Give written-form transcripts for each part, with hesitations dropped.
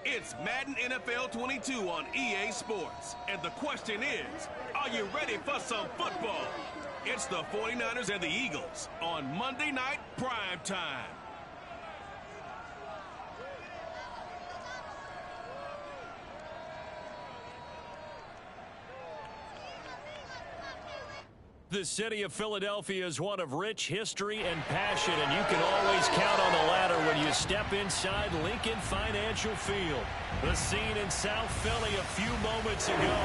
It's Madden NFL 22 on EA Sports. And the question is, are you ready for some football? It's the 49'ers and the Eagles on Monday Night Prime Time. The city of Philadelphia is one of rich history and passion, and you can always count on the ladder when you step inside Lincoln Financial Field. The scene in South Philly a few moments ago,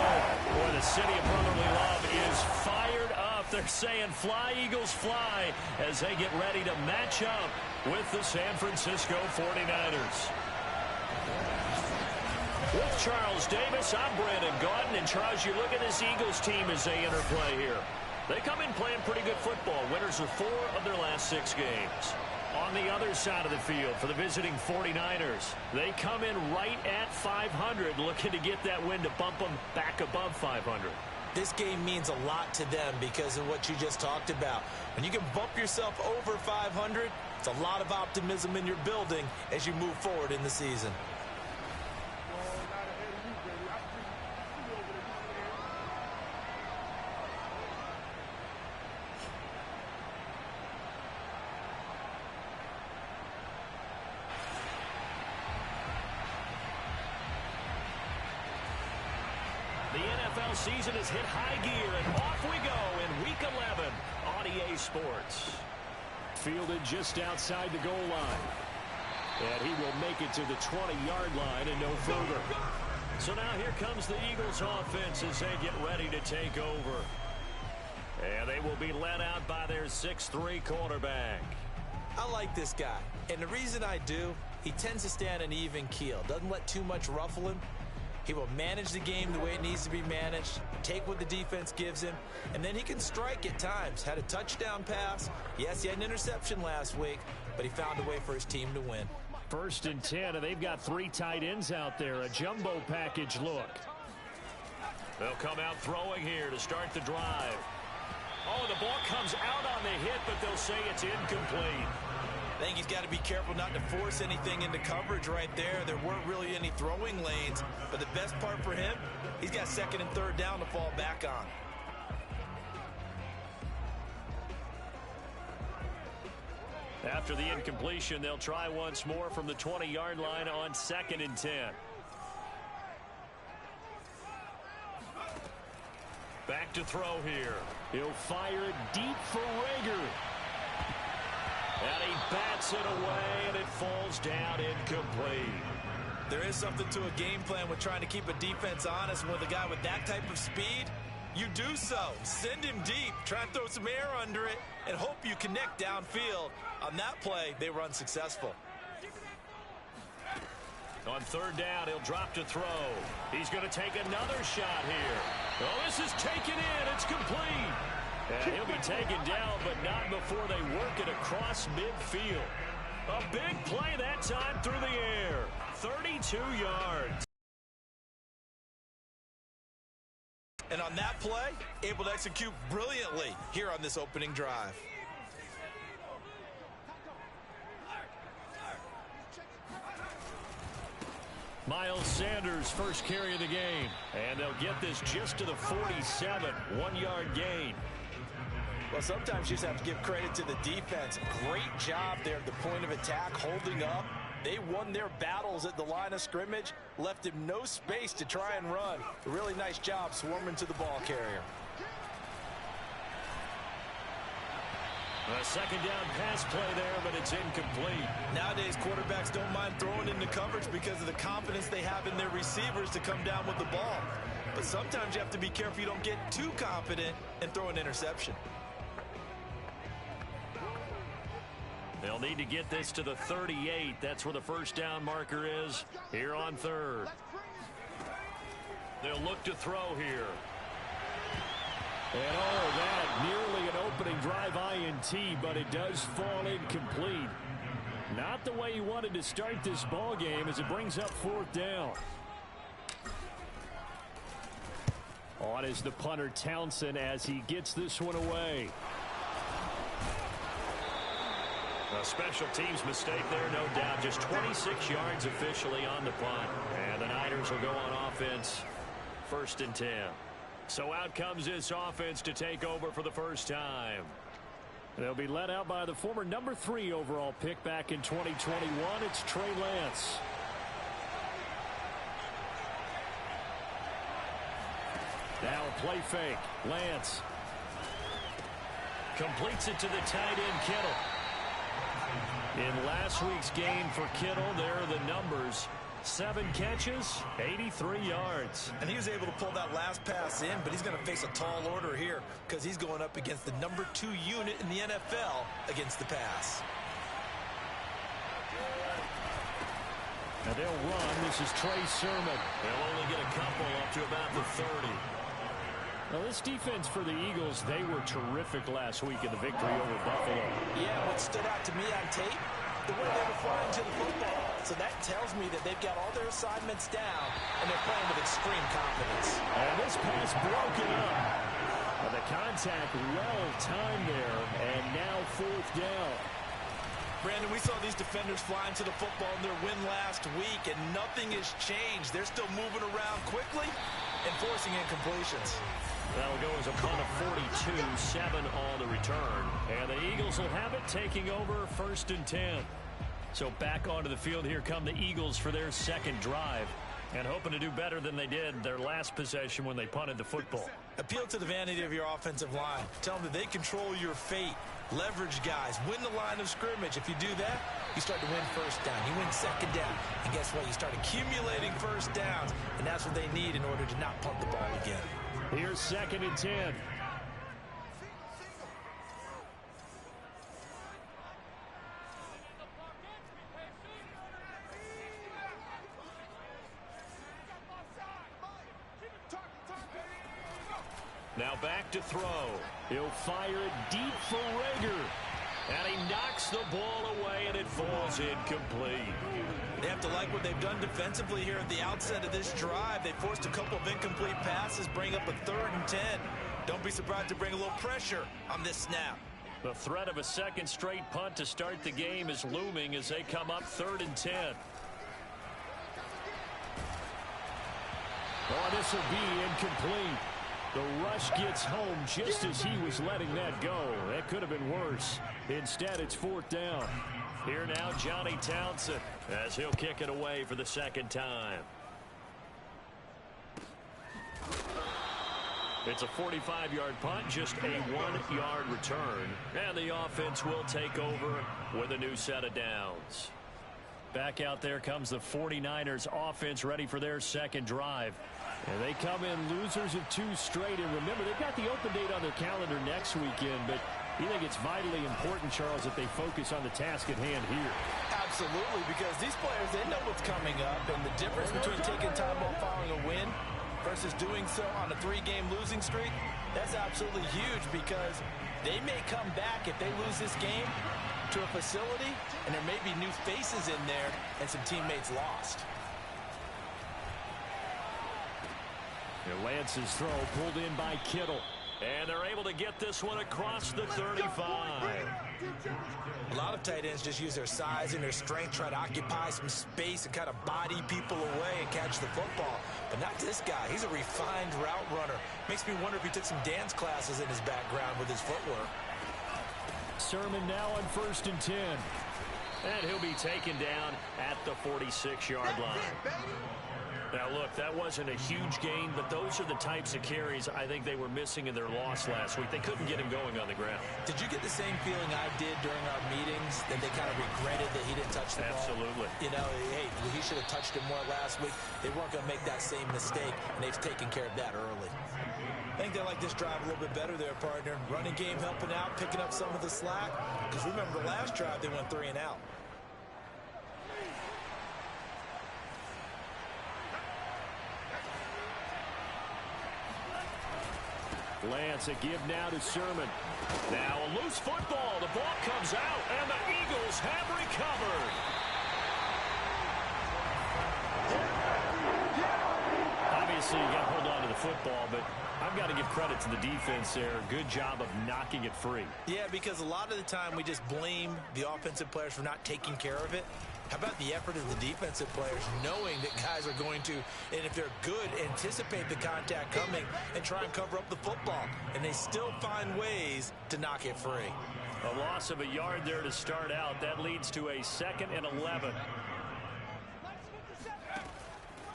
where the city of brotherly love is fired up. They're saying, "Fly, Eagles, fly," as they get ready to match up with the San Francisco 49'ers. With Charles Davis, I'm Brandon Gaudin, and Charles, you look at this Eagles team as they interplay here. They come in playing pretty good football. Winners of 4 of their last 6 games. On the other side of the field for the visiting 49'ers, they come in right at 500, looking to get that win to bump them back above 500. This game means a lot to them because of what you just talked about. When you can bump yourself over 500, it's a lot of optimism in your building as you move forward in the season. The NFL season has hit high gear, and off we go in Week 11 on EA Sports. Fielded just outside the goal line. And he will make it to the 20-yard line and no further. So now here comes the Eagles offense as they get ready to take over. And they will be led out by their 6'3" quarterback. I like this guy, and the reason I do, he tends to stand an even keel. Doesn't let too much ruffle him. He will manage the game the way it needs to be managed, take what the defense gives him, and then he can strike at times. Had a touchdown pass. Yes, he had an interception last week, but he found a way for his team to win. 1st and 10, and they've got 3 tight ends out there. A jumbo package look. They'll come out throwing here to start the drive. Oh, the ball comes out on the hit, but they'll say it's incomplete. I think he's got to be careful not to force anything into coverage right there. There weren't really any throwing lanes, but the best part for him, he's got 2nd and 3rd down to fall back on. After the incompletion, they'll try once more from the 20-yard line on 2nd and 10. Back to throw here. He'll fire it deep for Rager. And he bats it away, and it falls down incomplete. There is something to a game plan with trying to keep a defense honest. And with a guy with that type of speed, you do so. Send him deep. Try and throw some air under it and hope you connect downfield. On that play, they were unsuccessful. On 3rd down, he'll drop to throw. He's going to take another shot here. Oh, this is taken in. It's complete. And he'll be taken down, but not before they work it across midfield. A big play that time through the air. 32 yards. And on that play, able to execute brilliantly here on this opening drive. Miles Sanders, first carry of the game. And they'll get this just to the 47. 1-yard gain. Well, sometimes you just have to give credit to the defense. Great job there at the point of attack, holding up. They won their battles at the line of scrimmage, left him no space to try and run. A really nice job swarming to the ball carrier. A 2nd down pass play there, but it's incomplete. Nowadays, quarterbacks don't mind throwing into coverage because of the confidence they have in their receivers to come down with the ball. But sometimes you have to be careful you don't get too confident and throw an interception. They'll need to get this to the 38. That's where the 1st down marker is here on 3rd. They'll look to throw here. And all of that, nearly an opening drive INT, but it does fall incomplete. Not the way he wanted to start this ball game as it brings up 4th down. On is the punter Townsend as he gets this one away. A special teams mistake there, no doubt. Just 26 yards officially on the punt. And the Niners will go on offense, 1st and 10. So out comes this offense to take over for the first time. They'll be led out by the former number 3 overall pick back in 2021. It's Trey Lance. Now a play fake. Lance completes it to the tight end, Kittle. In last week's game for Kittle, there are the numbers. 7 catches, 83 yards. And he was able to pull that last pass in, but he's going to face a tall order here because he's going up against the number 2 unit in the NFL against the pass. And they'll run. This is Trey Sermon. They'll only get a couple up to about the 30. Now, this defense for the Eagles, they were terrific last week in the victory over Buffalo. Yeah, what stood out to me on tape, the way they were flying to the football. So that tells me that they've got all their assignments down, and they're playing with extreme confidence. And this pass broken up. The contact well timed there, and now 4th down. Brandon, we saw these defenders flying to the football in their win last week, and nothing has changed. They're still moving around quickly and forcing incompletions. That'll go as a punt of 42, 7 on the return. And the Eagles will have it, taking over 1st and 10. So back onto the field, here come the Eagles for their 2nd drive. And hoping to do better than they did their last possession when they punted the football. Appeal to the vanity of your offensive line. Tell them that they control your fate. Leverage guys. Win the line of scrimmage. If you do that, you start to win 1st down. You win 2nd down. And guess what? You start accumulating 1st downs. And that's what they need in order to not punt the ball again. Here's 2nd and 10. Now back to throw. He'll fire it deep for Rager. And he knocks the ball away, and it falls incomplete. They have to like what they've done defensively here at the outset of this drive. They forced a couple of incomplete passes, bring up a 3rd and 10. Don't be surprised to bring a little pressure on this snap. The threat of a 2nd straight punt to start the game is looming as they come up 3rd and 10. Oh, this will be incomplete. The rush gets home just as he was letting that go. That could have been worse. Instead, it's 4th down. Here now, Johnny Townsend, as he'll kick it away for the 2nd time. It's a 45-yard punt, just a 1-yard return. And the offense will take over with a new set of downs. Back out there comes the 49ers offense, ready for their 2nd drive. And they come in losers of 2 straight. And remember, they've got the open date on their calendar next weekend. But you think it's vitally important, Charles, that they focus on the task at hand here? Absolutely, because these players, they know what's coming up. And the difference between taking time off following a win versus doing so on a 3-game losing streak, that's absolutely huge, because they may come back if they lose this game to a facility, and there may be new faces in there and some teammates lost. Lance's throw pulled in by Kittle. And they're able to get this one across the 35. A lot of tight ends just use their size and their strength, try to occupy some space and kind of body people away and catch the football. But not this guy. He's a refined route runner. Makes me wonder if he took some dance classes in his background with his footwork. Sermon now on 1st and 10. And he'll be taken down at the 46-yard line. Now, look, that wasn't a huge gain, but those are the types of carries I think they were missing in their loss last week. They couldn't get him going on the ground. Did you get the same feeling I did during our meetings, that they kind of regretted that he didn't touch the ball? Absolutely. You know, hey, he should have touched it more last week. They weren't going to make that same mistake, and they've taken care of that early. I think they like this drive a little bit better there, partner. Running game helping out, picking up some of the slack. Because remember, the last drive, they went 3 and out. Lance, a give now to Sermon. Now a loose football. The ball comes out, and the Eagles have recovered. Obviously, you got to hold on to the football, but I've got to give credit to the defense there. Good job of knocking it free. Yeah, because a lot of the time we just blame the offensive players for not taking care of it. How about the effort of the defensive players knowing that guys are going to, and if they're good, anticipate the contact coming and try and cover up the football. And they still find ways to knock it free. A loss of a yard there to start out. That leads to a 2nd and 11.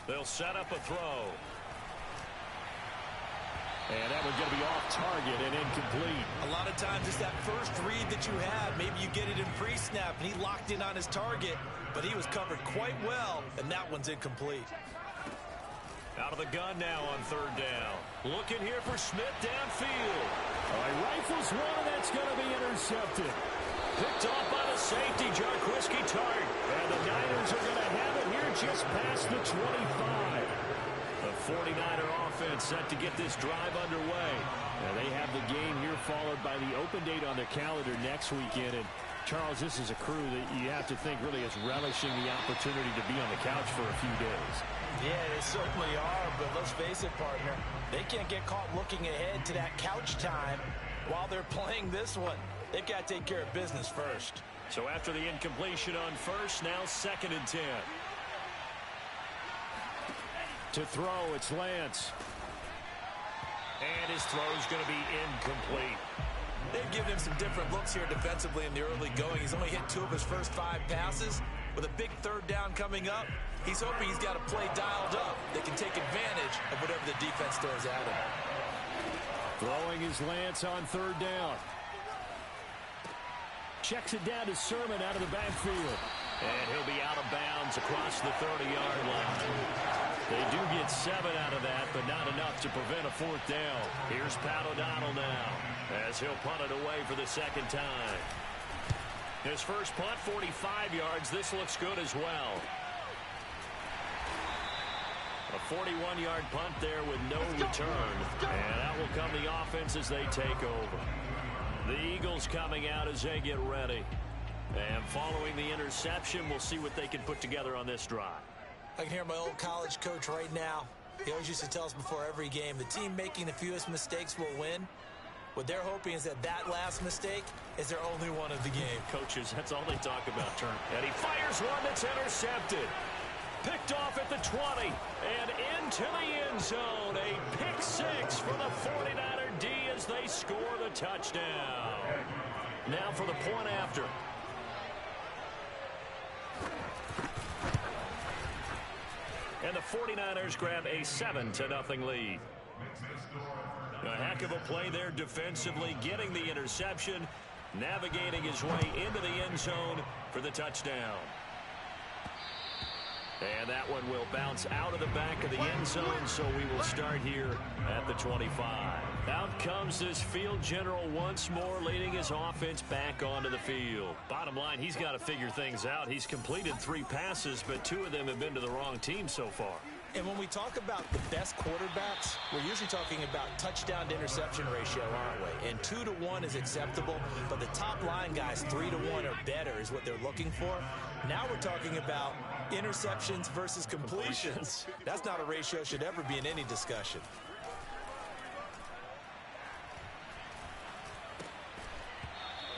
They'll set up a throw. And that one's going to be off target and incomplete. A lot of times it's that first read that you have. Maybe you get it in pre-snap, and he locked in on his target, but he was covered quite well, and that one's incomplete. Out of the gun now on 3rd down. Looking here for Smith downfield. Rifles one, and that's going to be intercepted. Picked off by the safety, Jarquiski Tart. And the Niners are going to have it here just past the 25. The 49er offense set to get this drive underway. Now they have the game here followed by the open date on their calendar next weekend. And Charles, this is a crew that you have to think really is relishing the opportunity to be on the couch for a few days. Yeah, they certainly are, but let's face it, partner. They can't get caught looking ahead to that couch time while they're playing this one. They've got to take care of business first. So after the incompletion on first, now 2nd and 10. To throw, it's Lance. And his throw's going to be incomplete. They've given him some different looks here defensively in the early going. He's only hit 2 of his first 5 passes. With a big 3rd down coming up, he's hoping he's got a play dialed up that can take advantage of whatever the defense throws at him. Throwing is Lance on 3rd down. Checks it down to Sermon out of the backfield. And he'll be out of bounds across the 30-yard line. They do get 7 out of that, but not enough to prevent a 4th down. Here's Pat O'Donnell now, as he'll punt it away for the 2nd time. His first punt, 45 yards. This looks good as well. A 41-yard punt there with no return. And that will come the offense as they take over. The Eagles coming out as they get ready. And following the interception, we'll see what they can put together on this drive. I can hear my old college coach right now. He always used to tell us before every game, the team making the fewest mistakes will win. What they're hoping is that that last mistake is their only one of the game. Coaches, that's all they talk about, Turn. And he fires one that's intercepted. Picked off at the 20 and into the end zone. A pick 6 for the 49er D as they score the touchdown. Now for the point after. And the 49ers grab a 7-0 lead. A heck of a play there defensively, getting the interception, navigating his way into the end zone for the touchdown. And that one will bounce out of the back of the end zone, so we will start here at the 25. Out comes this field general once more, leading his offense back onto the field. Bottom line, he's got to figure things out. He's completed 3 passes, but 2 of them have been to the wrong team so far. And when we talk about the best quarterbacks, we're usually talking about touchdown to interception ratio, aren't we? And 2 to 1 is acceptable, but the top line guys, 3 to 1 or better is what they're looking for. Now we're talking about interceptions versus completions. That's not a ratio should ever be in any discussion.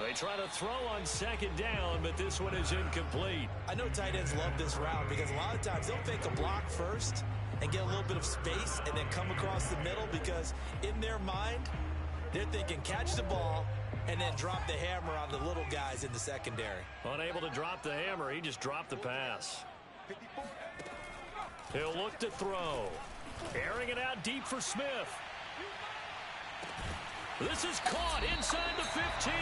They try to throw on 2nd down, but this one is incomplete. I know tight ends love this route because a lot of times they'll fake a block first and get a little bit of space and then come across the middle because in their mind, they're thinking catch the ball and then drop the hammer on the little guys in the secondary. Unable to drop the hammer, he just dropped the pass. He'll look to throw. Airing it out deep for Smith. This is caught inside the 15.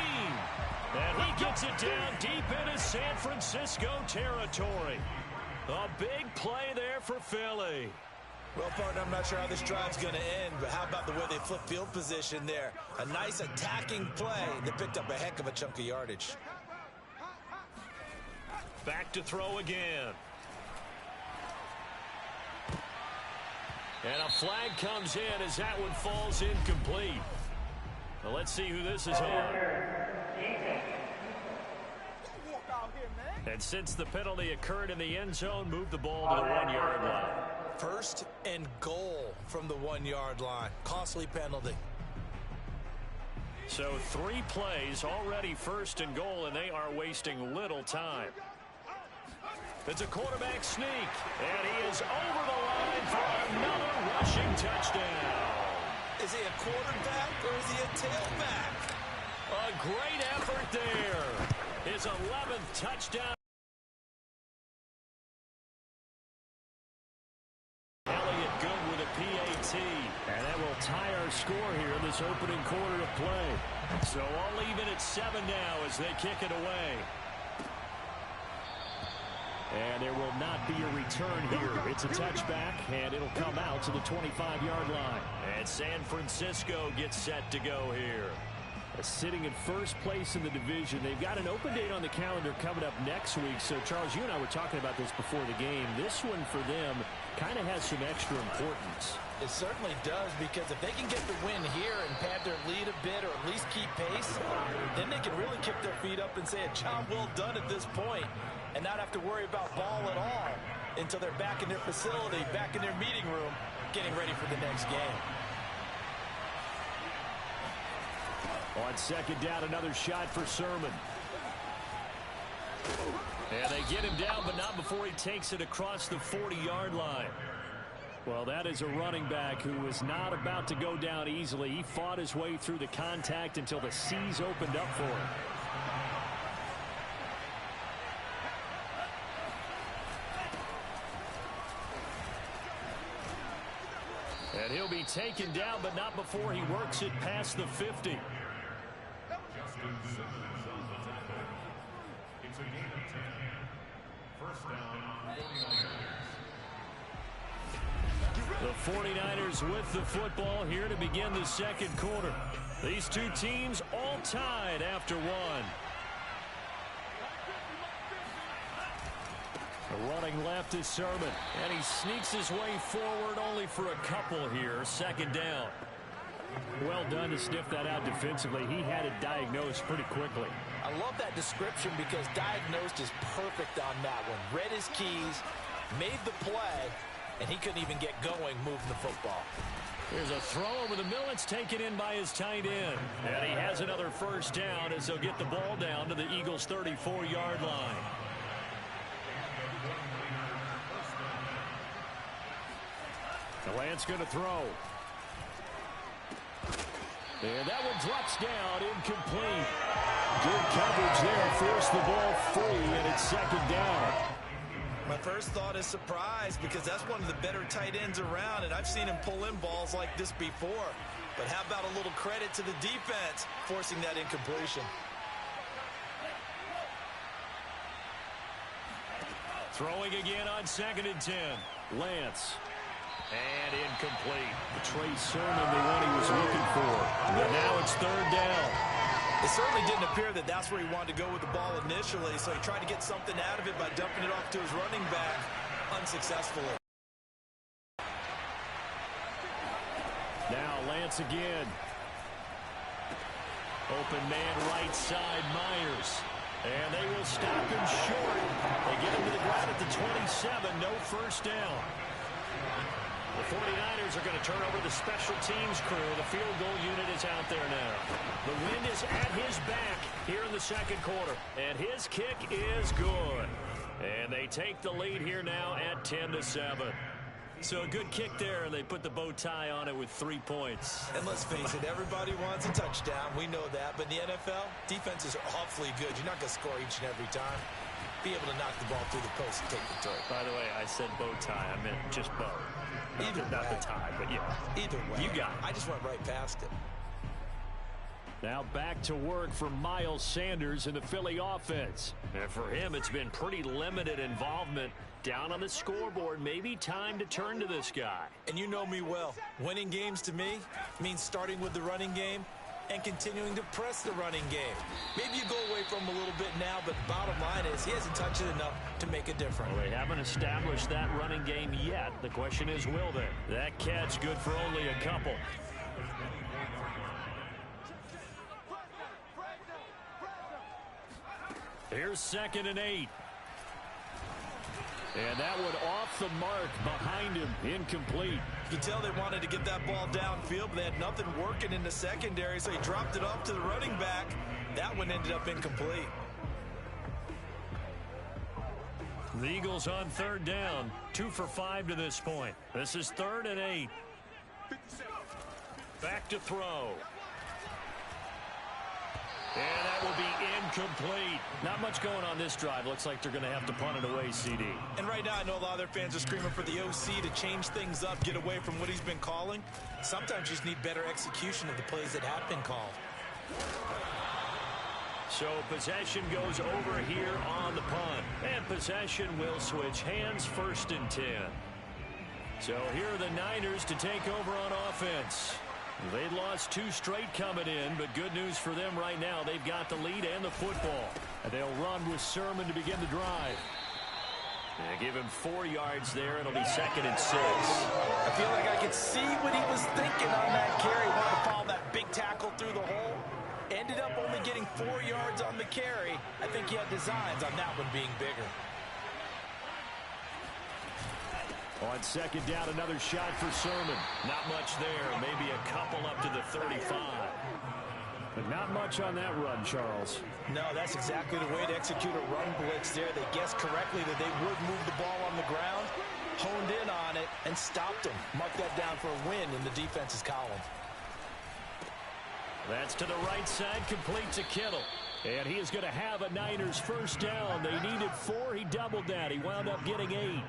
And he gets it down deep into San Francisco territory. A big play there for Philly. Well, partner, I'm not sure how this drive's going to end, but how about the way they flip field position there? A nice attacking play that picked up a heck of a chunk of yardage. Back to throw again. And a flag comes in as that one falls incomplete. Well, let's see who this is on. And since the penalty occurred in the end zone, move the ball to the 1-yard line. First and goal from the 1-yard line. Costly penalty. So 3 plays already first and goal, and they are wasting little time. It's a quarterback sneak, and he is over the line for another rushing touchdown. Is he a quarterback or is he a tailback? A great effort there. His 11th touchdown. PAT, and that will tie our score here in this opening quarter of play. So I'll leave it at 7 now as they kick it away. And there will not be a return here. It's a touchback, and it'll come out to the 25-yard line. And San Francisco gets set to go here. Sitting in first place in the division. They've got an open date on the calendar coming up next week. So, Charles, you and I were talking about this before the game. This one for them kind of has some extra importance. It certainly does, because if they can get the win here and pad their lead a bit or at least keep pace, then they can really kick their feet up and say a job well done at this point and not have to worry about ball at all until they're back in their facility, back in their meeting room, getting ready for the next game. On second down, another shot for Sermon. And they get him down, but not before he takes it across the 40-yard line. Well, that is a running back who was not about to go down easily. He fought his way through the contact until the seas opened up for him. And he'll be taken down, but not before he works it past the 50. The 49ers with the football here to begin the second quarter. These two teams all tied after one. Running left is Sermon, and he sneaks his way forward only for a couple here. Second down. Well done to sniff that out defensively. He had it diagnosed pretty quickly. I love that description because diagnosed is perfect on that one. Read his keys, made the play, and he couldn't even get going moving the football. Here's a throw over the middle. It's taken in by his tight end. And he has another first down as they'll get the ball down to the Eagles' 34-yard line. The Lance going to throw. And that one drops down, incomplete. Good coverage there, forced the ball free, and it's second down. My first thought is surprise, because that's one of the better tight ends around, and I've seen him pull in balls like this before. But how about a little credit to the defense forcing that incompletion? Throwing again on 2nd and 10. Lance. And incomplete. Trey Sermon, the one he was looking for. But now it's third down. It certainly didn't appear that that's where he wanted to go with the ball initially, so he tried to get something out of it by dumping it off to his running back unsuccessfully. Now Lance again. Open man right side, Myers. And they will stop him short. They get him to the ground at the 27. No first down. The 49ers are going to turn over the special teams crew. The field goal unit is out there now. The wind is at his back here in the second quarter. And his kick is good. And they take the lead here now at 10-7. So a good kick there, and they put the bow tie on it with 3 points. And let's face it, everybody wants a touchdown. We know that. But in the NFL, defenses are awfully good. You're not going to score each and every time. Be able to knock the ball through the post and take the throw. By the way, I said bow tie. I meant just bow. Either not way. the tie, but yeah. Either way. You got it. I just went right past it. Now back to work for Miles Sanders in the Philly offense. And for him, it's been pretty limited involvement down on the scoreboard. Maybe time to turn to this guy. And you know me well. Winning games to me means starting with the running game and continuing to press the running game. Maybe you go away from him a little bit now, but the bottom line is he hasn't touched it enough to make a difference. Well, they haven't established that running game yet. The question is, will they? That catch good for only a couple. Here's 2nd and 8. And that one off the mark behind him, incomplete. You can tell they wanted to get that ball downfield, but they had nothing working in the secondary, so he dropped it off to the running back. That one ended up incomplete. The Eagles on third down, 2 for 5 to this point. This is 3rd and 8. Back to throw. And that will be incomplete. Not much going on this drive. Looks like they're going to have to punt it away, CD. And right now, I know a lot of their fans are screaming for the OC to change things up, get away from what he's been calling. Sometimes you just need better execution of the plays that have been called. So possession goes over here on the punt. And possession will switch hands, 1st and 10. So here are the Niners to take over on offense. They'd lost 2 straight coming in, but good news for them right now. They've got the lead and the football. And they'll run with Sermon to begin the drive. And give him 4 yards there. It'll be 2nd and 6. I feel like I could see what he was thinking on that carry. Wanted to follow that big tackle through the hole. Ended up only getting 4 yards on the carry. I think he had designs on that one being bigger. On 2nd down, another shot for Sermon. Not much there. Maybe a couple up to the 35. But not much on that run, Charles. No, that's exactly the way to execute a run blitz there. They guessed correctly that they would move the ball on the ground, honed in on it, and stopped them. Mark that down for a win in the defense's column. That's to the right side, complete to Kittle. And he is going to have a Niners 1st down. They needed 4. He doubled that. He wound up getting 8.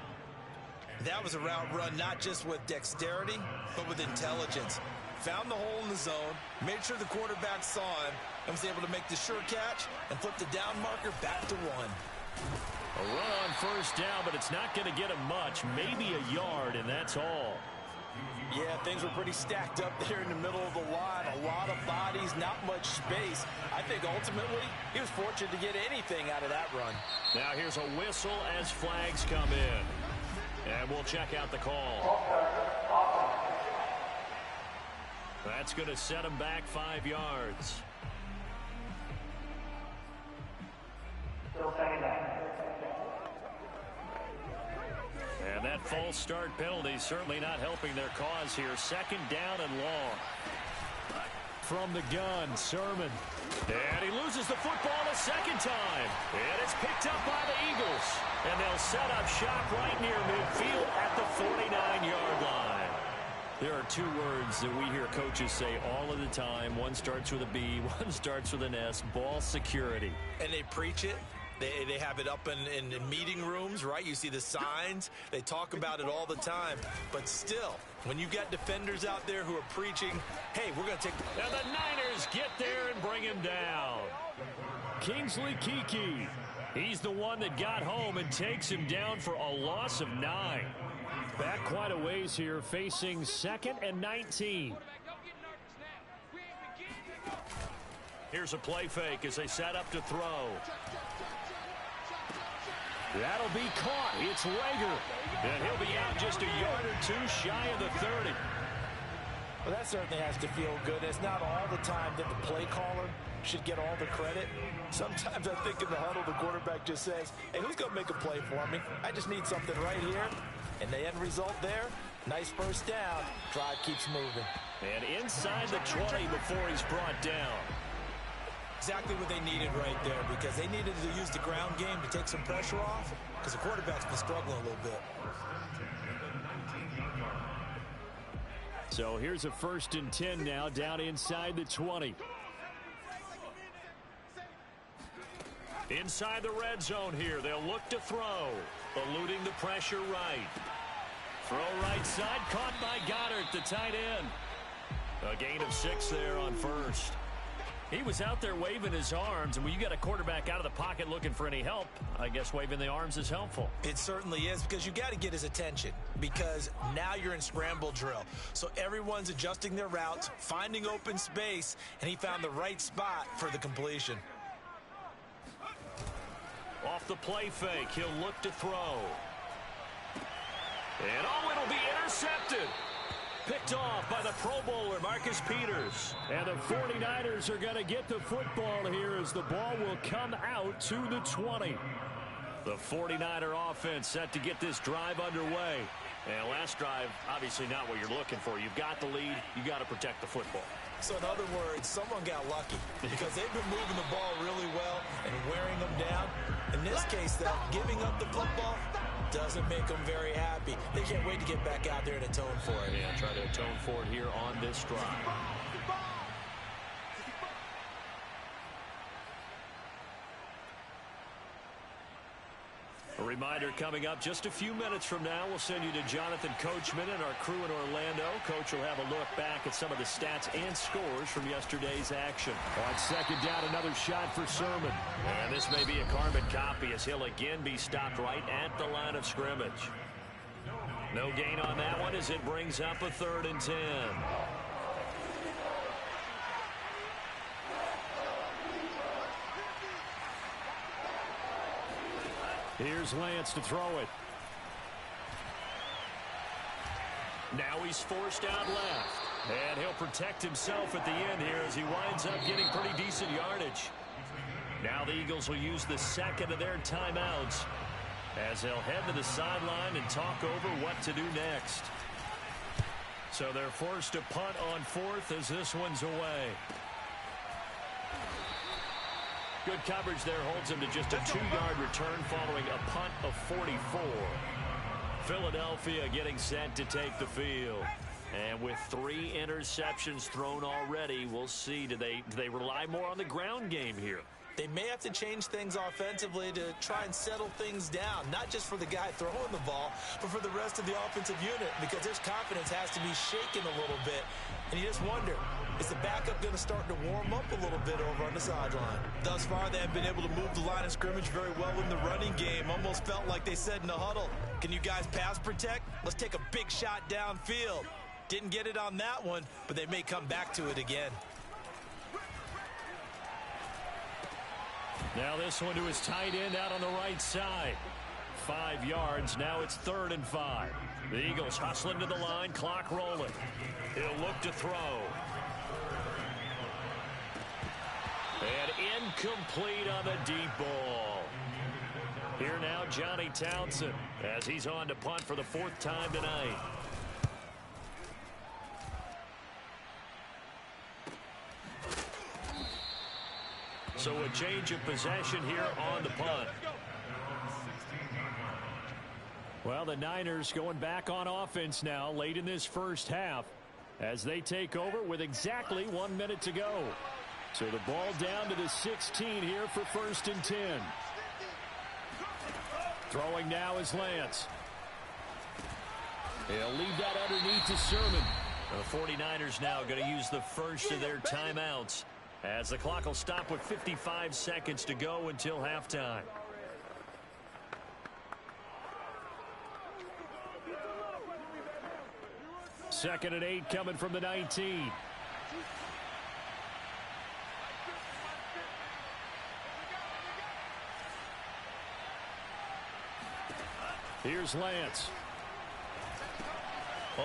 That was a route run not just with dexterity, but with intelligence. Found the hole in the zone, made sure the quarterback saw him, and was able to make the sure catch and flip the down marker back to 1. A run on 1st down, but it's not going to get him much. Maybe a yard, and that's all. Yeah, things were pretty stacked up there in the middle of the line. A lot of bodies, not much space. I think ultimately he was fortunate to get anything out of that run. Now here's a whistle as flags come in. And we'll check out the call. That's going to set him back 5 yards. And that false start penalty certainly not helping their cause here. 2nd down and long. From the gun, Sermon. And he loses the football a 2nd time. And it's picked up by the Eagles. And they'll set up shop right near midfield at the 49-yard line. There are 2 words that we hear coaches say all of the time. One starts with a B, one starts with an S. Ball security. And they preach it. They have it up in meeting rooms, right? You see the signs. They talk about it all the time. But still, when you've got defenders out there who are preaching, hey, we're going to take... And the Niners get there and bring him down. Kingsley Keke. He's the one that got home and takes him down for a loss of 9. Back quite a ways here, facing 2nd and 19. Here's a play fake as they set up to throw. That'll be caught. It's Lega. And he'll be out just a yard or 2 shy of the 30. Well, that certainly has to feel good. It's not all the time that the play caller should get all the credit. Sometimes I think in the huddle, the quarterback just says, hey, who's going to make a play for me? I just need something right here. And the end result there, nice 1st down. Drive keeps moving. And inside the 20 before he's brought down. Exactly what they needed right there, because they needed to use the ground game to take some pressure off, because the quarterback's been struggling a little bit. So here's a 1st and 10 now, down inside the 20. Inside the red zone here, they'll look to throw, eluding the pressure right. Throw right side, caught by Goddard, the tight end. A gain of 6 there on 1st. He was out there waving his arms, and when you got a quarterback out of the pocket looking for any help, I guess waving the arms is helpful. It certainly is, because you got to get his attention, because now you're in scramble drill. So everyone's adjusting their routes, finding open space, and he found the right spot for the completion. Off the play fake, he'll look to throw. And it'll be intercepted. Picked off by the Pro Bowler, Marcus Peters. And the 49ers are going to get the football here as the ball will come out to the 20. The 49er offense set to get this drive underway. And last drive, obviously not what you're looking for. You've got the lead. You got to protect the football. So in other words, someone got lucky because they've been moving the ball really well and wearing them down. In this case, though, giving up the football doesn't make them very happy. They can't wait to get back out there and atone for it. Yeah, try to atone for it here on this drive. A reminder coming up just a few minutes from now, we'll send you to Jonathan Coachman and our crew in Orlando. Coach will have a look back at some of the stats and scores from yesterday's action. On second down, another shot for Sermon. And this may be a carbon copy as he'll again be stopped right at the line of scrimmage. No gain on that one as it brings up a 3rd and 10. Here's Lance to throw it. Now he's forced out left. And he'll protect himself at the end here as he winds up getting pretty decent yardage. Now the Eagles will use the second of their timeouts as they'll head to the sideline and talk over what to do next. So they're forced to punt on 4th as this one's away. Good coverage there holds him to just a 2-yard return following a punt of 44. Philadelphia getting set to take the field. And with 3 interceptions thrown already, we'll see. Do they rely more on the ground game here? They may have to change things offensively to try and settle things down, not just for the guy throwing the ball, but for the rest of the offensive unit, because their confidence has to be shaken a little bit. And you just wonder, is the backup going to start to warm up a little bit over on the sideline? Thus far, they have been able to move the line of scrimmage very well in the running game. Almost felt like they said in the huddle, can you guys pass protect? Let's take a big shot downfield. Didn't get it on that one, but they may come back to it again. Now this one to his tight end out on the right side. 5 yards. Now it's 3rd and 5. The Eagles hustling to the line. Clock rolling. He'll look to throw. And incomplete on the deep ball. Here now Johnny Townsend as he's on to punt for the 4th time tonight. So a change of possession here on the punt. Well, the Niners going back on offense now late in this first half as they take over with exactly 1 minute to go. So the ball down to the 16 here for 1st and 10. Throwing now is Lance. He'll leave that underneath to Sermon. The 49ers now going to use the first of their timeouts as the clock will stop with 55 seconds to go until halftime. Second and 8 coming from the 19. Here's Lance.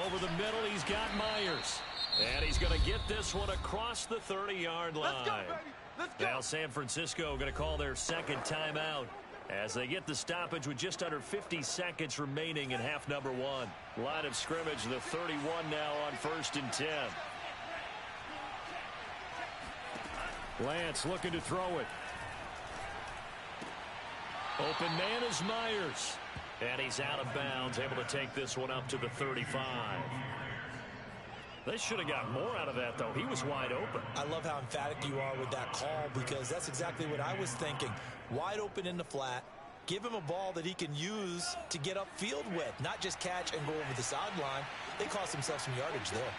Over the middle, he's got Myers. And he's going to get this one across the 30-yard line. Let's go, baby. Let's go. Now San Francisco going to call their second timeout as they get the stoppage with just under 50 seconds remaining in half number 1. Line of scrimmage, the 31 now on 1st and 10. Lance looking to throw it. Open man is Myers. And he's out of bounds, able to take this one up to the 35. They should have got more out of that, though. He was wide open. I love how emphatic you are with that call because that's exactly what I was thinking. Wide open in the flat. Give him a ball that he can use to get upfield with, not just catch and go over the sideline. They cost themselves some yardage there.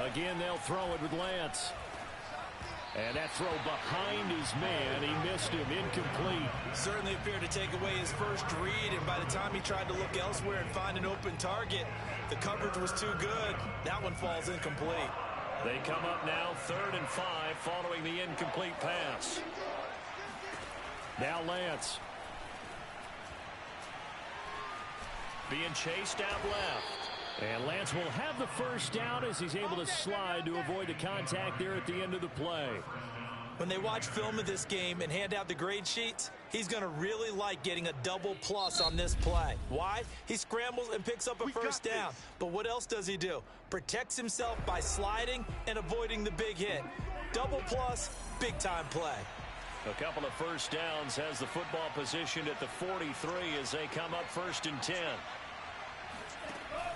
Again, they'll throw it with Lance. And that throw behind his man, he missed him, incomplete. Certainly appeared to take away his first read, and by the time he tried to look elsewhere and find an open target, the coverage was too good. That one falls incomplete. They come up now 3rd and 5 following the incomplete pass. Now Lance. Being chased out left. And Lance will have the first down as he's able to slide to avoid the contact there at the end of the play. When they watch film of this game and hand out the grade sheets, he's going to really like getting a double plus on this play. Why? He scrambles and picks up a first down. But what else does he do? Protects himself by sliding and avoiding the big hit. Double plus, big-time play. A couple of first downs has the football positioned at the 43 as they come up 1st and 10.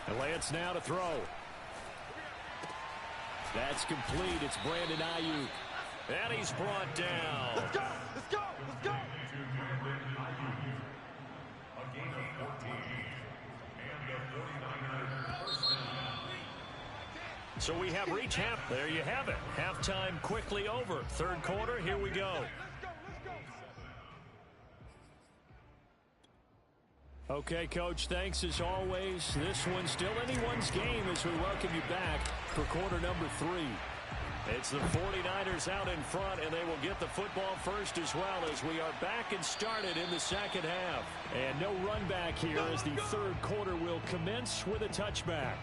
And Lance now to throw. That's complete. It's Brandon Ayuk. And he's brought down. Let's go! Let's go! Let's go! So we have reached half. There you have it. Halftime quickly over. Third quarter, here we go. Okay, Coach, thanks as always. This one's still anyone's game as we welcome you back for quarter number 3. It's the 49ers out in front, and they will get the football first as well as we are back and started in the second half. And no run back here as the third quarter will commence with a touchback.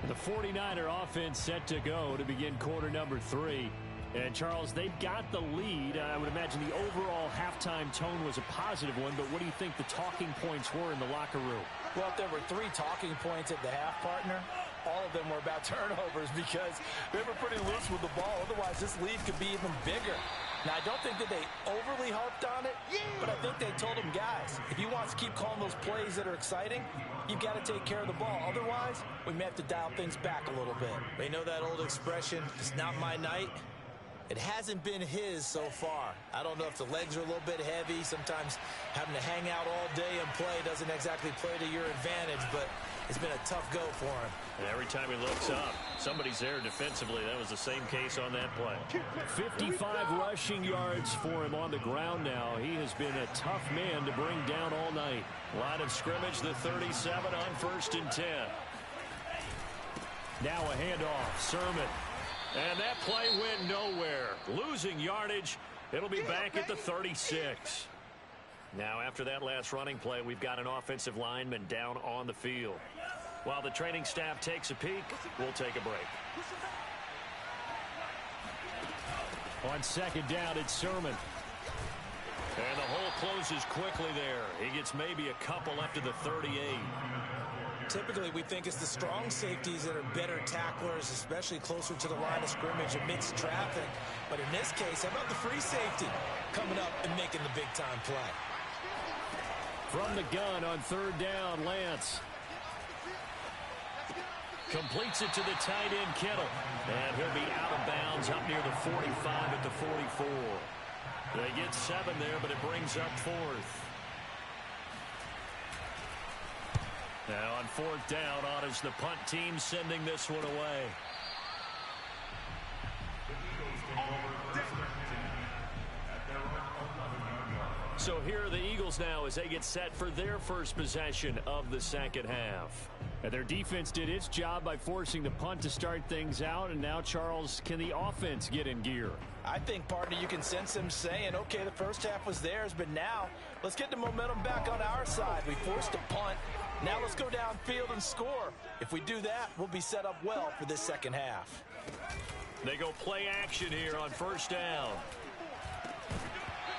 The 49er offense set to go to begin quarter number 3. And, Charles, they've got the lead. I would imagine the overall halftime tone was a positive one, but what do you think the talking points were in the locker room? Well, if there were 3 talking points at the half, partner, all of them were about turnovers because they were pretty loose with the ball. Otherwise, this lead could be even bigger. Now, I don't think that they overly harped on it, but I think they told them, guys, if you want to keep calling those plays that are exciting, you've got to take care of the ball. Otherwise, we may have to dial things back a little bit. They know that old expression, it's not my night. It hasn't been his so far. I don't know if the legs are a little bit heavy. Sometimes having to hang out all day and play doesn't exactly play to your advantage, but it's been a tough go for him. And every time he looks up, somebody's there defensively. That was the same case on that play. 55 rushing yards for him on the ground now. He has been a tough man to bring down all night. Line of scrimmage, the 37 on 1st and 10. Now a handoff. Sermon. And that play went nowhere. Losing yardage. It'll be back at the 36. Now, after that last running play, we've got an offensive lineman down on the field. While the training staff takes a peek, we'll take a break. On 2nd down, it's Sermon. And the hole closes quickly there. He gets maybe a couple up to the 38. Typically, we think it's the strong safeties that are better tacklers, especially closer to the line of scrimmage amidst traffic. But in this case, how about the free safety coming up and making the big-time play? From the gun on 3rd down, Lance. Completes it to the tight end, Kittle. And he'll be out of bounds up near the 45 at the 44. They get 7 there, but it brings up 4th. Now on 4th down, on is the punt team sending this one away. So here are the Eagles now as they get set for their first possession of the second half. And their defense did its job by forcing the punt to start things out. And now, Charles, can the offense get in gear? I think, partner, you can sense them saying, okay, the first half was theirs, but now let's get the momentum back on our side. We forced a punt. Now let's go downfield and score. If we do that, we'll be set up well for this second half. They go play action here on 1st down.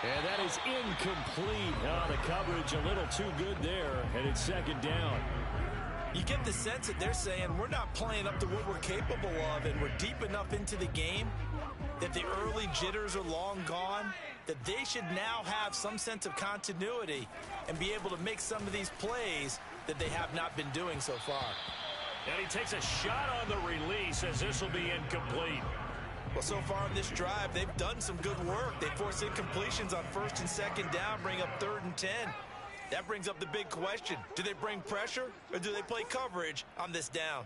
And that is incomplete. Oh, the coverage a little too good there, and it's 2nd down. You get the sense that they're saying we're not playing up to what we're capable of, and we're deep enough into the game that the early jitters are long gone, that they should now have some sense of continuity and be able to make some of these plays that they have not been doing so far. And he takes a shot on the release as this will be incomplete. Well, so far on this drive, they've done some good work. They force incompletions on 1st and 2nd down, bring up 3rd and 10. That brings up the big question. Do they bring pressure or do they play coverage on this down?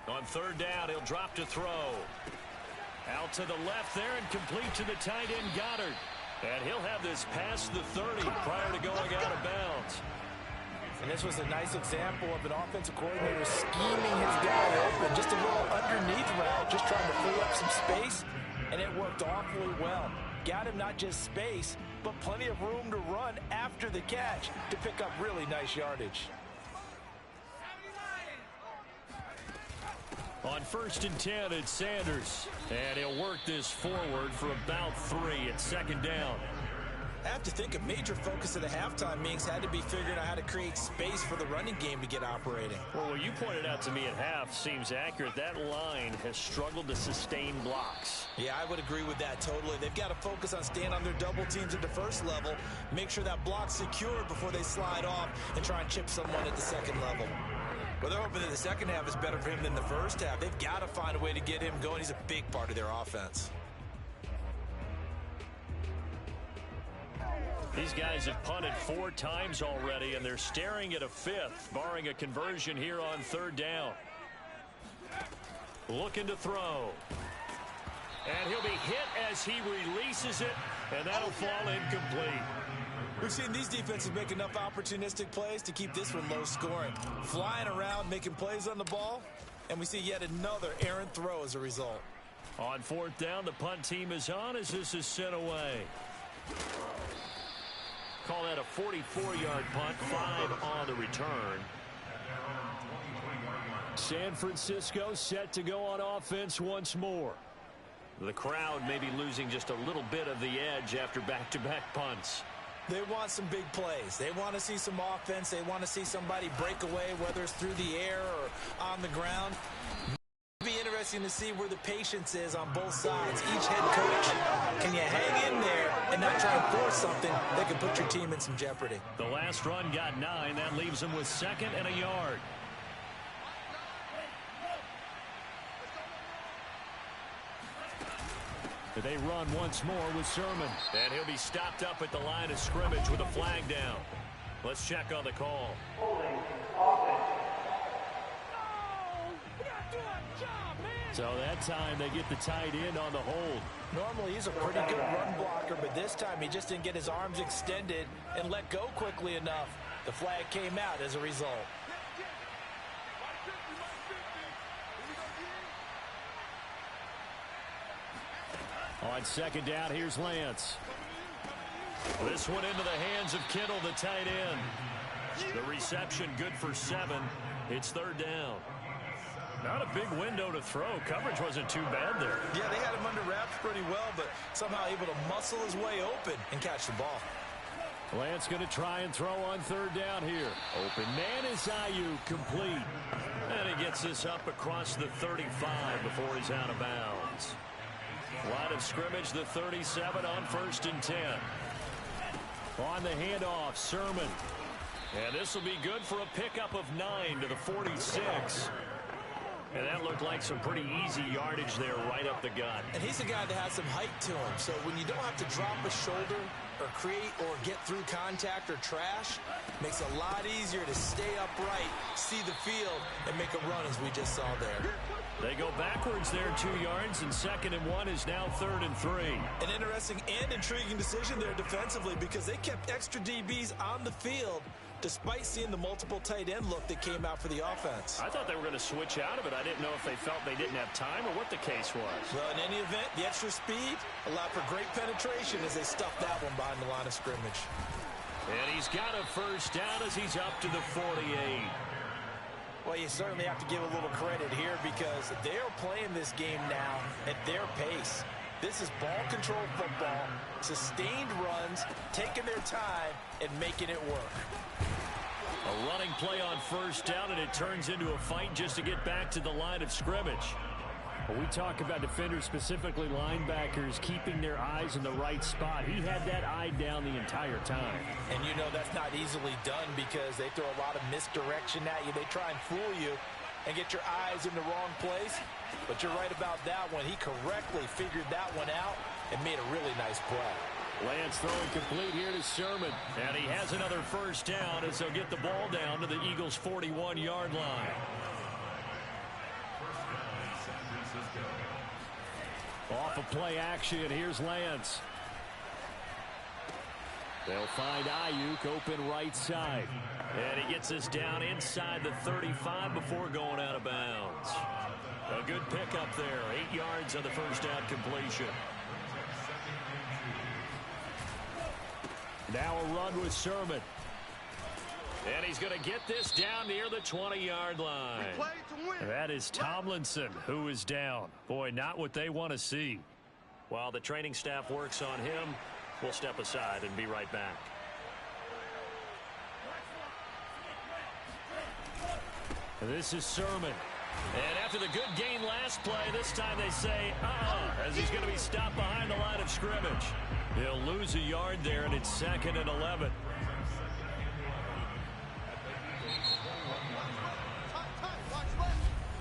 On 3rd down, he'll drop to throw. Out to the left there and complete to the tight end, Goddard. And he'll have this past the 30 prior to going out of bounds. And this was a nice example of an offensive coordinator scheming his guy open. Just a little underneath route, just trying to free up some space. And it worked awfully well. Got him not just space, but plenty of room to run after the catch to pick up really nice yardage. On 1st and 10, it's Sanders. And he'll work this forward for about 3. It's 2nd down. I have to think a major focus of the halftime meetings had to be figuring out how to create space for the running game to get operating. Well, what you pointed out to me at half seems accurate. That line has struggled to sustain blocks. Yeah, I would agree with that totally. They've got to focus on staying on their double teams at the first level, make sure that block's secured before they slide off and try and chip someone at the second level. Well, they're hoping that the second half is better for him than the first half. They've got to find a way to get him going. He's a big part of their offense. These guys have punted 4 times already, and they're staring at a 5th, barring a conversion here on 3rd down. Looking to throw. And he'll be hit as he releases it, and that'll fall incomplete. We've seen these defenses make enough opportunistic plays to keep this one low scoring. Flying around, making plays on the ball, and we see yet another errant throw as a result. On 4th down, the punt team is on as this is sent away. Call that a 44-yard punt, 5 on the return. San Francisco set to go on offense once more. The crowd may be losing just a little bit of the edge after back-to-back punts. They want some big plays. They want to see some offense. They want to see somebody break away, whether it's through the air or on the ground. It'll be interesting to see where the patience is on both sides. Each head coach, can you hang in there and not try and force something that could put your team in some jeopardy? The last run got 9. That leaves them with 2nd and a yard. They run once more with Sermon. And he'll be stopped up at the line of scrimmage with a flag down. Let's check on the call. So that time they get the tight end on the hold. Normally he's a pretty good run blocker, but this time he just didn't get his arms extended and let go quickly enough. The flag came out as a result. On 2nd down, here's Lance. This one into the hands of Kittle, the tight end. The reception good for 7. It's 3rd down. Not a big window to throw. Coverage wasn't too bad there. Yeah, they had him under wraps pretty well, but somehow able to muscle his way open and catch the ball. Lance going to try and throw on 3rd down here. Open man is Ayuk, complete. And he gets this up across the 35 before he's out of bounds. Line of scrimmage, the 37 on 1st and 10. On the handoff, Sermon. And this will be good for a pickup of 9 to the 46. And that looked like some pretty easy yardage there right up the gut. And he's a guy that has some height to him. So when you don't have to drop a shoulder or create or get through contact or trash, makes it a lot easier to stay upright, see the field, and make a run as we just saw there. They go backwards there 2 yards, and 2nd and 1 is now 3rd and 3. An interesting and intriguing decision there defensively because they kept extra DBs on the field despite seeing the multiple tight end look that came out for the offense. I thought they were going to switch out of it. I didn't know if they felt they didn't have time or what the case was. Well, in any event, the extra speed allowed for great penetration as they stuffed that one behind the line of scrimmage. And he's got a 1st down as he's up to the 48. Well, you certainly have to give a little credit here because they're playing this game now at their pace. This is ball control football, sustained runs, taking their time, and making it work. A running play on 1st down, and it turns into a fight just to get back to the line of scrimmage. When we talk about defenders, specifically linebackers, keeping their eyes in the right spot, he had that eye down the entire time. And you know that's not easily done because they throw a lot of misdirection at you. They try and fool you and get your eyes in the wrong place. But you're right about that one. He correctly figured that one out and made a really nice play. Lance throwing complete here to Sermon. And he has another 1st down as they'll get the ball down to the Eagles' 41-yard line. Off of play action, here's Lance. They'll find Ayuk open right side. And he gets this down inside the 35 before going out of bounds. A good pickup there. 8 yards on the 1st down completion. Now a run with Sermon. And he's going to get this down near the 20-yard line. That is Tomlinson, who is down. Boy, not what they want to see. While the training staff works on him, we'll step aside and be right back. This is Sermon. And after the good gain last play, this time they say, as he's going to be stopped behind the line of scrimmage. He'll lose a yard there, and it's 2nd and 11.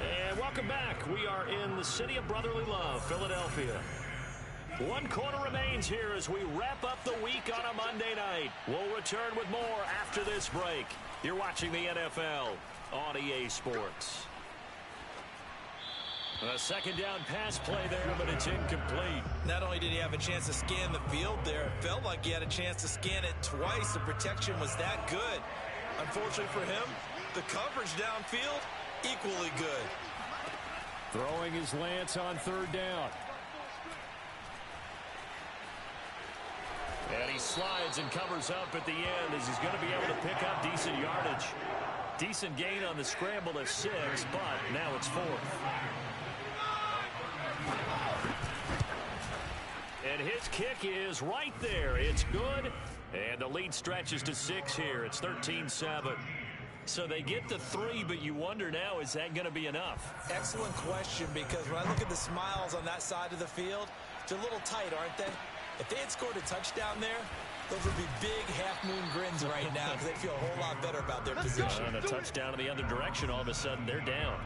And welcome back. We are in the city of brotherly love, Philadelphia. 1 quarter remains here as we wrap up the week on a Monday night. We'll return with more after this break. You're watching the NFL on EA Sports. A 2nd down pass play there, but it's incomplete. Not only did he have a chance to scan the field there, it felt like he had a chance to scan it twice. The protection was that good. Unfortunately for him, the coverage downfield, equally good. Throwing his Lance on 3rd down. And he slides and covers up at the end as he's going to be able to pick up decent yardage. Decent gain on the scramble of 6, but now it's 4th. And his kick is right there. It's good. And the lead stretches to 6 here. It's 13-7. So they get to 3, but you wonder now, is that going to be enough? Excellent question, because when I look at the smiles on that side of the field, they're a little tight, aren't they? If they had scored a touchdown there, those would be big half-moon grins right now because they feel a whole lot better about their position. And a touchdown in the other direction, all of a sudden they're down.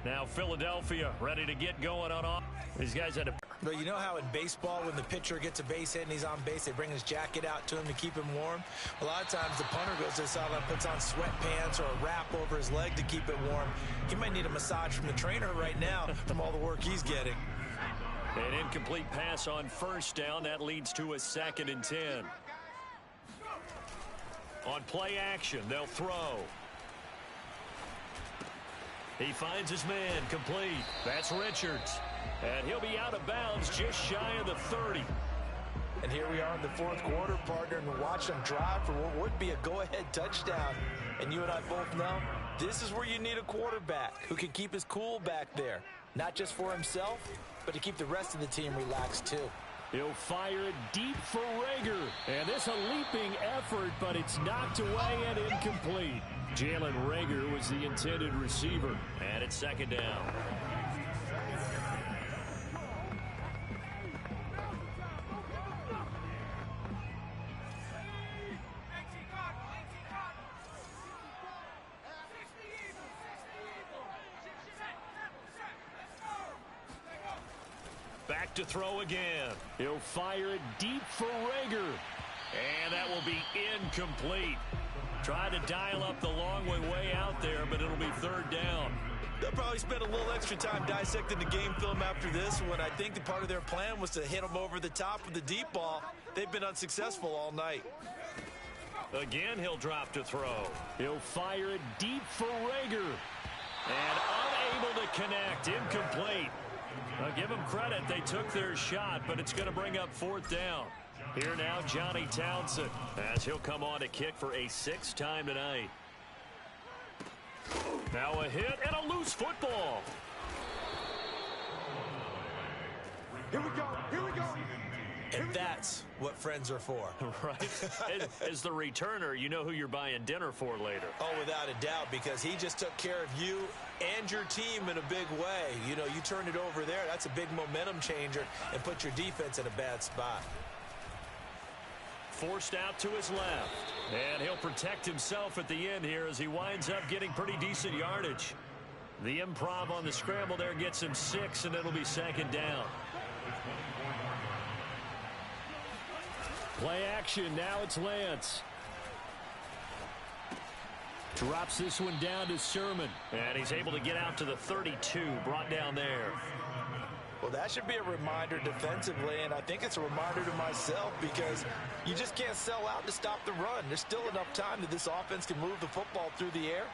Now Philadelphia ready to get going on off. These guys had a... But you know how in baseball, when the pitcher gets a base hit and he's on base, they bring his jacket out to him to keep him warm? A lot of times the punter goes to the sideline, puts on sweatpants or a wrap over his leg to keep it warm. He might need a massage from the trainer right now from all the work he's getting. An incomplete pass on 1st down. That leads to a 2nd and 10. On play action, they'll throw. He finds his man, complete. That's Richards. And he'll be out of bounds just shy of the 30. And here we are in the 4th quarter, partner, and watch them drive for what would be a go-ahead touchdown. And you and I both know this is where you need a quarterback who can keep his cool back there. Not just for himself, but to keep the rest of the team relaxed too. He'll fire it deep for Rager. And this a leaping effort, but it's knocked away and incomplete. Jalen Rager was the intended receiver. And it's 2nd down. Back to throw again. He'll fire it deep for Rager. And that will be incomplete. Try to dial up the long way out there, but it'll be 3rd down. They'll probably spend a little extra time dissecting the game film after this when I think the part of their plan was to hit them over the top with the deep ball. They've been unsuccessful all night. Again, he'll drop to throw. He'll fire it deep for Rager. And unable to connect. Incomplete. I'll give them credit. They took their shot, but it's going to bring up 4th down. Here now, Johnny Townsend, as he'll come on to kick for a 6th time tonight. Now a hit and a loose football. Here we go. Here we go. And that's what friends are for. Right. As the returner, you know who you're buying dinner for later. Oh, without a doubt, because he just took care of you and your team in a big way. You know, you turned it over there. That's a big momentum changer and put your defense in a bad spot. Forced out to his left. And he'll protect himself at the end here as he winds up getting pretty decent yardage. The improv on the scramble there gets him 6, and it'll be 2nd down. Play action. Now it's Lance. Drops this one down to Sermon. And he's able to get out to the 32. Brought down there. Well, that should be a reminder defensively, and I think it's a reminder to myself because you just can't sell out to stop the run. There's still enough time that this offense can move the football through the air,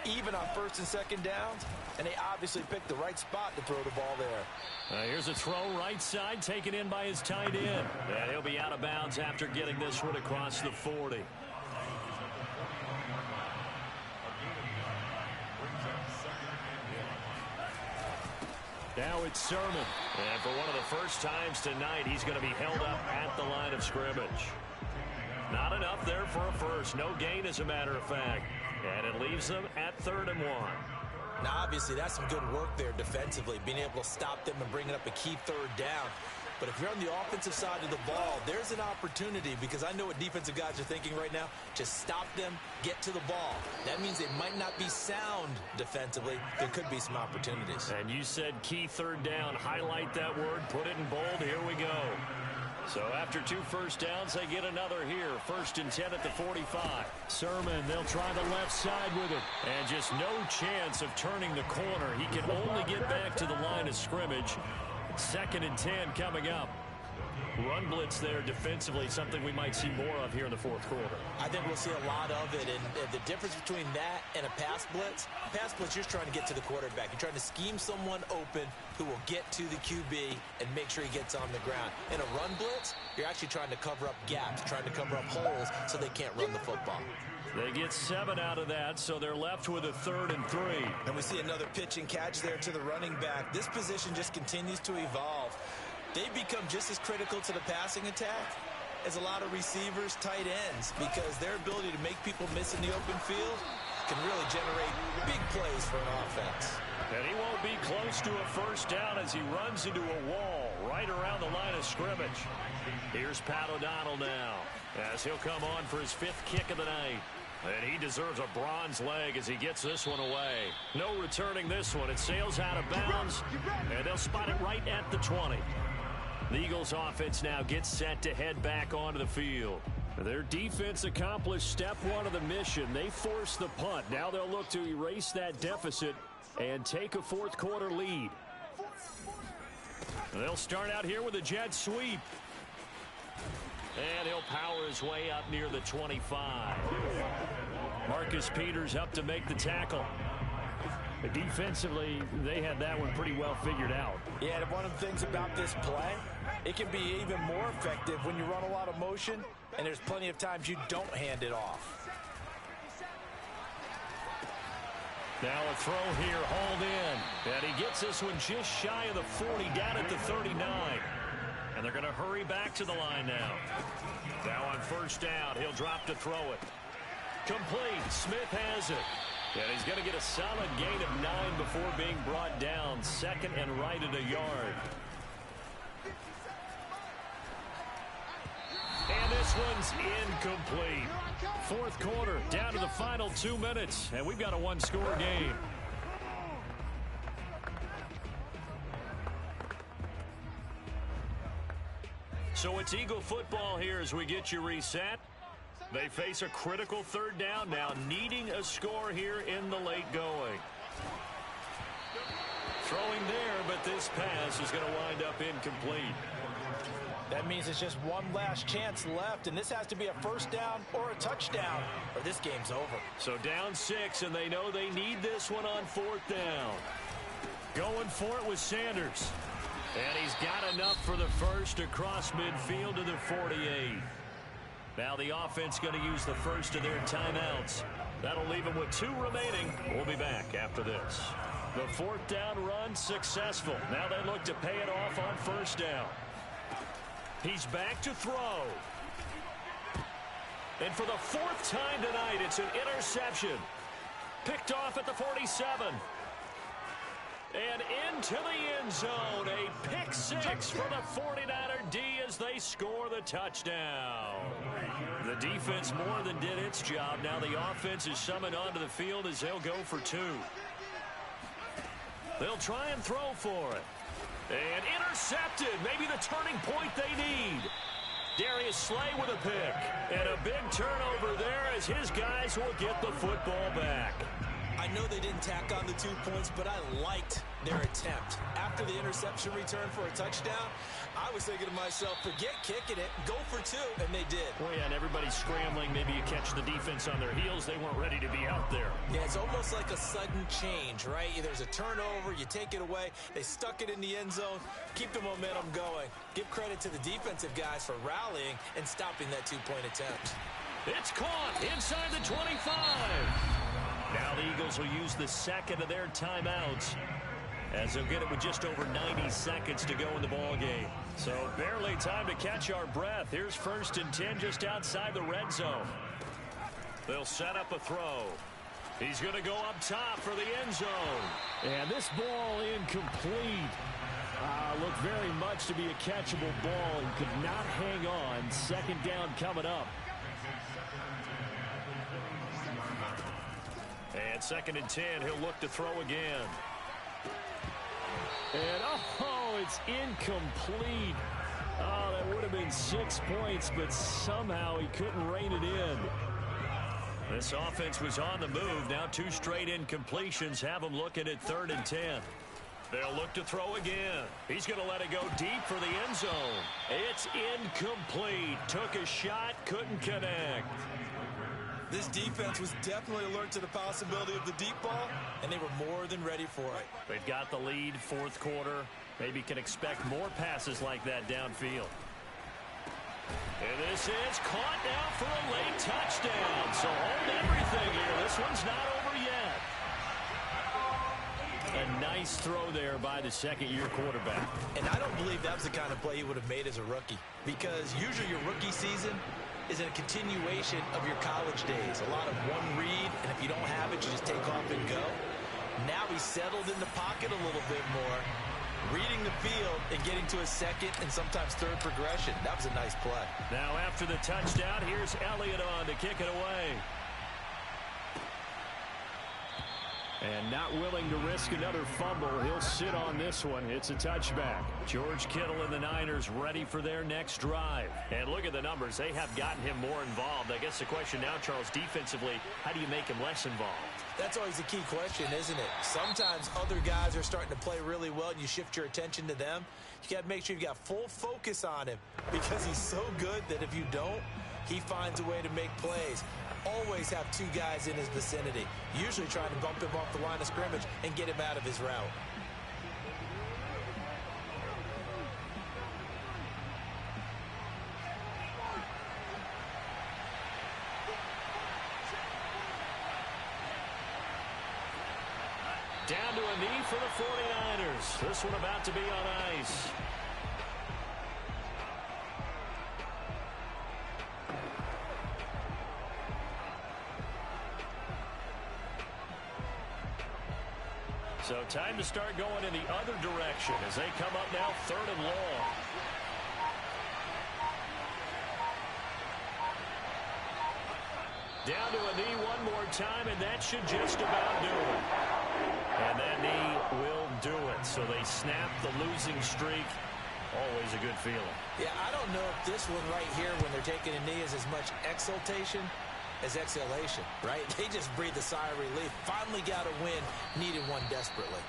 even on 1st and 2nd downs, and they obviously picked the right spot to throw the ball there. Here's a throw right side, taken in by his tight end. And he'll be out of bounds after getting this one across the 40. Now it's Sermon. And for one of the first times tonight, he's going to be held up at the line of scrimmage. Not enough there for a first. No gain, as a matter of fact. And it leaves them at 3rd and 1. Now, obviously, that's some good work there defensively, being able to stop them and bringing up a key 3rd down. But if you're on the offensive side of the ball, there's an opportunity, because I know what defensive guys are thinking right now. Just stop them, get to the ball. That means they might not be sound defensively. There could be some opportunities. And you said key 3rd down. Highlight that word. Put it in bold. Here we go. So after 2 first downs, they get another here. 1st and 10 at the 45. Sermon, they'll try the left side with it. And just no chance of turning the corner. He can only get back to the line of scrimmage. 2nd and 10 coming up. Run blitz there defensively, something we might see more of here in the 4th quarter. I think we'll see a lot of it, and the difference between that and a pass blitz, you're just trying to get to the quarterback. You're trying to scheme someone open who will get to the QB and make sure he gets on the ground. In a run blitz, you're actually trying to cover up gaps, trying to cover up holes so they can't run the football. They get 7 out of that, so they're left with a 3rd and 3. And we see another pitch and catch there to the running back. This position just continues to evolve. They become just as critical to the passing attack as a lot of receivers, tight ends, because their ability to make people miss in the open field can really generate big plays for an offense. And he won't be close to a first down as he runs into a wall right around the line of scrimmage. Here's Pat O'Donnell now as he'll come on for his 5th kick of the night. And he deserves a bronze leg as he gets this one away. No returning this one. It sails out of bounds, and they'll spot it right at the 20. The Eagles offense now gets set to head back onto the field. Their defense accomplished step 1 of the mission. They forced the punt. Now they'll look to erase that deficit and take a 4th quarter lead. They'll start out here with a jet sweep. And he'll power his way up near the 25. Marcus Peters up to make the tackle. Defensively, they had that one pretty well figured out. Yeah, and one of the things about this play, it can be even more effective when you run a lot of motion, and there's plenty of times you don't hand it off. Now a throw here, hauled in. And he gets this one just shy of the 40, down at the 39. And they're going to hurry back to the line now. Now on 1st down, he'll drop to throw it. Complete. Smith has it. And he's going to get a solid gain of 9 before being brought down. 2nd and right at a yard. And this one's incomplete. 4th quarter, down to the final 2 minutes. And we've got a 1-score game. So it's Eagle football here as we get you reset. They face a critical 3rd down now, needing a score here in the late going. Throwing there, but this pass is going to wind up incomplete. That means it's just one last chance left, and this has to be a 1st down or a touchdown, or this game's over. So down 6, and they know they need this one on 4th down. Going for it with Sanders. And he's got enough for the first across midfield to the 48. Now the offense going to use the first of their timeouts. That'll leave them with 2 remaining. We'll be back after this. The 4th down run successful. Now they look to pay it off on 1st down. He's back to throw. And for the 4th time tonight, it's an interception. Picked off at the 47. And into the end zone, a pick 6 for the 49er D as they score the touchdown. The defense more than did its job. Now the offense is summoned onto the field as they'll go for 2. They'll try and throw for it. And intercepted, maybe the turning point they need. Darius Slay with a pick. And a big turnover there as his guys will get the football back. I know they didn't tack on the 2 points, but I liked their attempt. After the interception return for a touchdown, I was thinking to myself, forget kicking it, go for 2, and they did. Well, yeah, and everybody's scrambling. Maybe you catch the defense on their heels. They weren't ready to be out there. Yeah, it's almost like a sudden change, right? There's a turnover, you take it away, they stuck it in the end zone, keep the momentum going. Give credit to the defensive guys for rallying and stopping that 2-point attempt. It's caught inside the 25. Now the Eagles will use the 2nd of their timeouts as they'll get it with just over 90 seconds to go in the ball game. So barely time to catch our breath. Here's 1st and 10 just outside the red zone. They'll set up a throw. He's going to go up top for the end zone. And this ball incomplete. Looked very much to be a catchable ball and could not hang on. 2nd down coming up. And 2nd and 10, he'll look to throw again. And, oh, it's incomplete. Oh, that would have been 6 points, but somehow he couldn't rein it in. This offense was on the move. Now 2 straight incompletions have them looking at 3rd and 10. They'll look to throw again. He's going to let it go deep for the end zone. It's incomplete. Took a shot, couldn't connect. This defense was definitely alert to the possibility of the deep ball, and they were more than ready for it. They've got the lead, 4th quarter. Maybe can expect more passes like that downfield. And this is caught now for a late touchdown. So hold everything here. This one's not over yet. A nice throw there by the 2nd-year quarterback. And I don't believe that was the kind of play he would have made as a rookie, because usually your rookie season is a continuation of your college days. A lot of one read, and if you don't have it, you just take off and go. Now he's settled in the pocket a little bit more, reading the field and getting to his 2nd and sometimes 3rd progression. That was a nice play. Now after the touchdown, here's Elliott on to kick it away. And not willing to risk another fumble. He'll sit on this one. It's a touchback. George Kittle and the Niners ready for their next drive. And look at the numbers. They have gotten him more involved. I guess the question now, Charles, defensively, how do you make him less involved? That's always the key question, isn't it? Sometimes other guys are starting to play really well, and you shift your attention to them. You got to make sure you got full focus on him, because he's so good that if you don't, he finds a way to make plays. Always have 2 guys in his vicinity, usually trying to bump him off the line of scrimmage and get him out of his route. Down to a knee for the 49ers. This one about to be on ice. So time to start going in the other direction as they come up now 3rd and long. Down to a knee one more time, and that should just about do it. And that knee will do it. So they snap the losing streak. Always a good feeling. Yeah, I don't know if this one right here, when they're taking a knee, is as much exultation as exhalation, right? They just breathe a sigh of relief. Finally got a win, needed one desperately.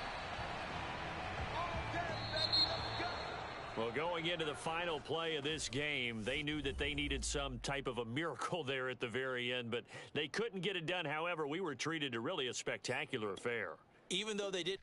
Well, going into the final play of this game, they knew that they needed some type of a miracle there at the very end, but they couldn't get it done. However, we were treated to really a spectacular affair. Even though they did